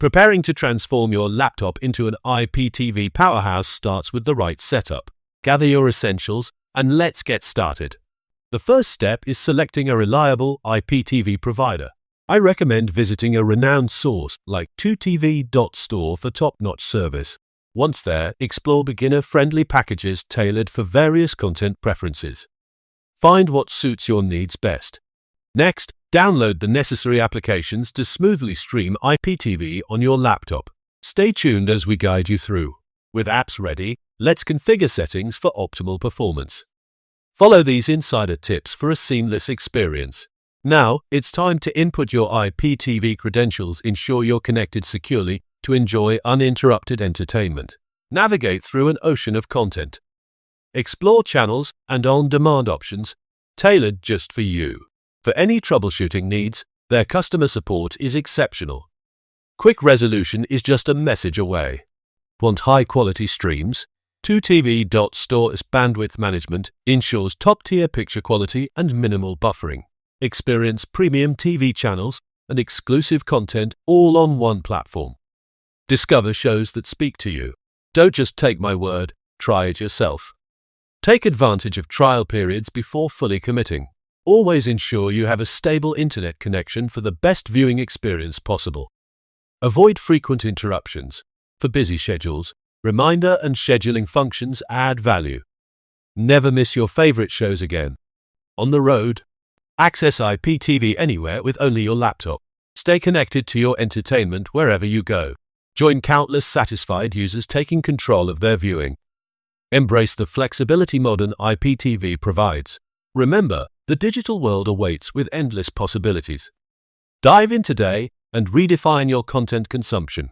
Preparing to transform your laptop into an IPTV powerhouse starts with the right setup. Gather your essentials and let's get started. The first step is selecting a reliable IPTV provider. I recommend visiting a renowned source like 2tv.store for top-notch service. Once there, explore beginner-friendly packages tailored for various content preferences. Find what suits your needs best. Next, download the necessary applications to smoothly stream IPTV on your laptop. Stay tuned as we guide you through. With apps ready, let's configure settings for optimal performance. Follow these insider tips for a seamless experience. Now, it's time to input your IPTV credentials. Ensure you're connected securely to enjoy uninterrupted entertainment. Navigate through an ocean of content. Explore channels and on-demand options tailored just for you. For any troubleshooting needs, their customer support is exceptional. Quick resolution is just a message away. Want high-quality streams? 2tv.store's bandwidth management ensures top-tier picture quality and minimal buffering. Experience premium TV channels and exclusive content all on one platform. Discover shows that speak to you. Don't just take my word, try it yourself. Take advantage of trial periods before fully committing. Always ensure you have a stable internet connection for the best viewing experience possible. Avoid frequent interruptions. For busy schedules, reminder and scheduling functions add value. Never miss your favorite shows again. On the road, access IPTV anywhere with only your laptop. Stay connected to your entertainment wherever you go. Join countless satisfied users taking control of their viewing. Embrace the flexibility modern IPTV provides. Remember, the digital world awaits with endless possibilities. Dive in today and redefine your content consumption.